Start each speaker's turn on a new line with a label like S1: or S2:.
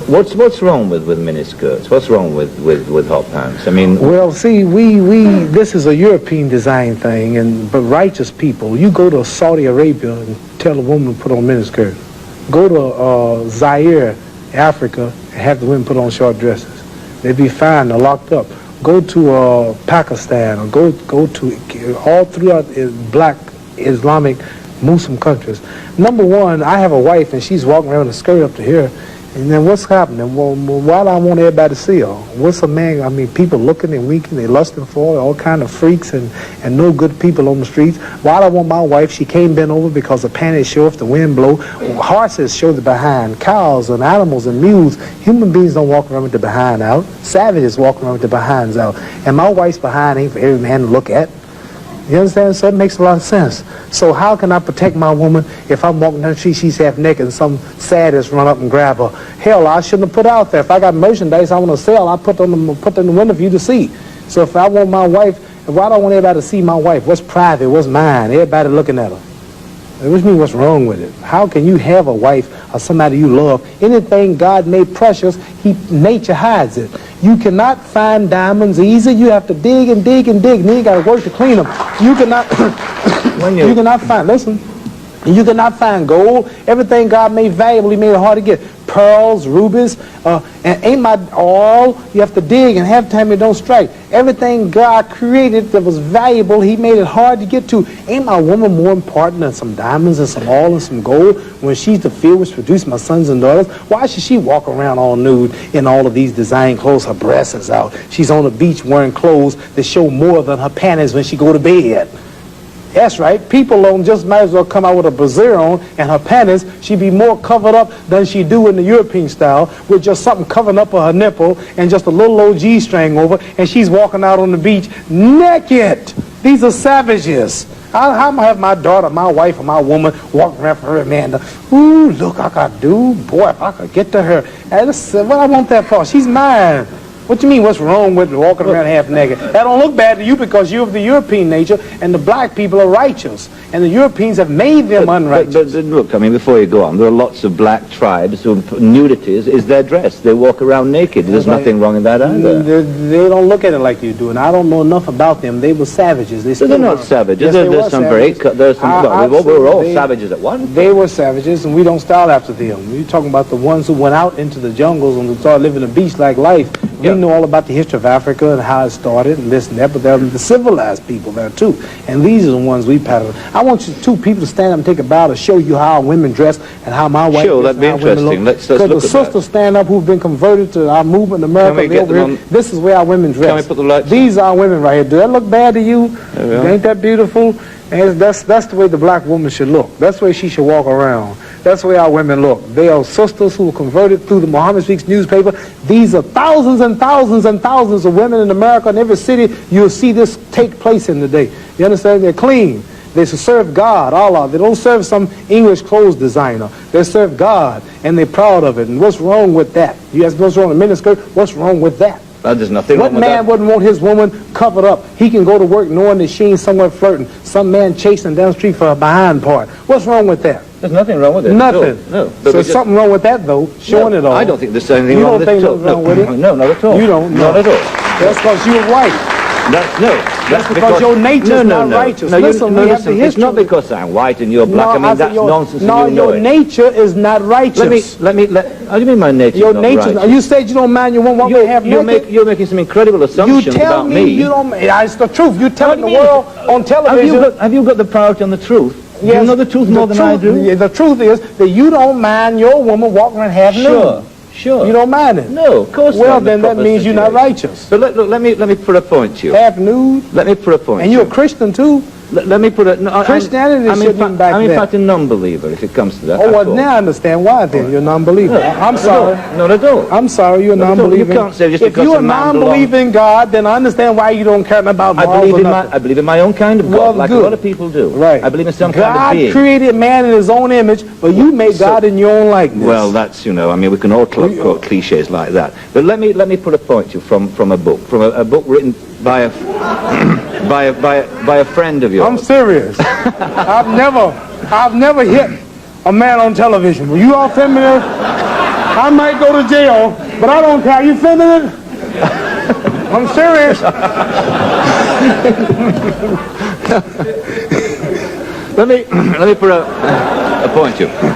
S1: What's wrong with miniskirts? What's wrong with hot pants? I mean,
S2: well, see, this is a European design thing, but righteous people, you go to Saudi Arabia and tell a woman to put on miniskirt. Go to Zaire, Africa, and have the women put on short dresses. They'd be fine. They're locked up. Go to Pakistan, or go to all throughout black Islamic Muslim countries. Number one, I have a wife and she's walking around with a skirt up to here, and then what's happening? Well, why do I want everybody to see her? What's a man? I mean, people looking and winking, they lusting for her, all kind of freaks and no good people on the streets. Why do I want my wife? She can't bend over because the panties show if the wind blow. Horses show the behind. Cows and animals and mules. Human beings don't walk around with the behind out. Savages walk around with the behinds out. And my wife's behind ain't for every man to look at. You understand? So it makes a lot of sense. So how can I protect my woman if I'm walking down the street, she's half naked, and some sadist run up and grab her? Hell, I shouldn't have put out there. If I got merchandise I want to sell, I put in the window for you to see. So if I want my wife, why do I want everybody to see my wife? What's private? What's mine? Everybody looking at her. Which means what's wrong with it? How can you have a wife or somebody you love? Anything God made precious, nature hides it. You cannot find diamonds easy. You have to dig and dig and dig, and then you got to work to clean them. You cannot, you cannot find, listen, you cannot find gold. Everything God made valuable, he made it hard to get. Pearls, rubies, and ain't my all. You have to dig, and half the time it don't strike. Everything God created that was valuable, he made it hard to get to. Ain't my woman more important than some diamonds and some oil and some gold when she's the field which produced my sons and daughters? Why should she walk around all nude in all of these design clothes? Her breasts is out. She's on the beach wearing clothes that show more than her panties when she go to bed. That's right. People don't just might as well come out with a brassiere on and her panties. She be more covered up than she do in the European style with just something covering up her nipple and just a little old G-string over, and she's walking out on the beach naked. These are savages. How am I have my daughter, my wife, or my woman walking around for her man? Ooh, look, I could do. Boy, if I could get to her. Hey, what I want that for? She's mine. What you mean, what's wrong with walking around half naked? That don't look bad to you because you're of the European nature, and the black people are righteous, and the Europeans have made them unrighteous.
S1: But look, I mean, before you go on, there are lots of black tribes who nudity is their dress. They walk around naked. There's nothing wrong in that either.
S2: They don't look at it like you do, and I don't know enough about them. They were savages.
S1: They're not savages.
S2: Yes,
S1: there's some
S2: savages.
S1: We were all savages at one point.
S2: They were savages, and we don't style after them. You're talking about the ones who went out into the jungles and started living a beach-like life. We know all about the history of Africa and how it started and this and that, but there are the civilized people there too. And these are the ones we pattern. I want you two people to stand up and take a bow to show you how women dress and how my wife
S1: Sure, that'd be interesting. Let's look at that.
S2: Because the sisters stand up who've been converted to our movement in America. This is where our women dress.
S1: Can we put the lights
S2: These are our women right here. Do that look bad to you? Ain't that beautiful? And that's the way the black woman should look. That's the way she should walk around. That's the way our women look. They are sisters who were converted through the Muhammad Speaks newspaper. These are thousands and thousands and thousands of women in America. In every city, you'll see this take place in the day. You understand? They're clean. They serve God, Allah. They don't serve some English clothes designer. They serve God, and they're proud of it. And what's wrong with that? You ask what's wrong with miniskirt? What's wrong with that?
S1: There's nothing wrong with that.
S2: What man wouldn't want his woman covered up? He can go to work knowing that she ain't somewhere flirting. Some man chasing down the street for a behind part. What's wrong with that?
S1: There's nothing wrong with it.
S2: Nothing.
S1: No.
S2: So there's something wrong with that, though, showing it all.
S1: I don't think there's anything wrong with it.
S2: You don't think there's wrong with it?
S1: No, not at all.
S2: You don't?
S1: Not at all.
S2: That's because you're white. That's because your nature's not righteous. Listen,
S1: it's not because I'm white and you're black. I mean, that's nonsense.
S2: No, your nature is not righteous.
S1: How do you mean my nature is not righteous?
S2: You said you don't mind your woman half naked.
S1: You're making some incredible assumptions about me.
S2: You tell me you don't. It's the truth. You're telling the world on television.
S1: Have you got the priority on the truth?
S2: Yes,
S1: you know the truth more than I do?
S2: The truth is that you don't mind your woman walking around half nude.
S1: Sure.
S2: You don't mind it?
S1: No, of course not.
S2: Well, then that means you're not righteous.
S1: But let me put a point to you.
S2: Half nude?
S1: Let me put a point.
S2: And you're a Christian too?
S1: Let me put it. No,
S2: Christianity shouldn't be back there.
S1: I'm in fact a non-believer if it comes to that.
S2: Oh, well, now I understand why then. You're a non-believer.
S1: No,
S2: I'm sorry.
S1: Not at all.
S2: I'm sorry, you're a non-believer.
S1: You can't say just
S2: if
S1: because
S2: you're
S1: a man
S2: non-believer in God, then I understand why you don't care about morals or nothing.
S1: I believe in my own kind of God, like a lot of people do.
S2: Right.
S1: I believe in some kind of being.
S2: God created man in his own image, but you made God in your own likeness.
S1: Well, that's, I mean, we can all quote cliches like that. But let me put a point to you from a book written by a friend of yours.
S2: I'm serious. I've never hit a man on television. Were you all familiar? I might go to jail, but I don't care. You feeling it? I'm serious.
S1: Let me put a point to you.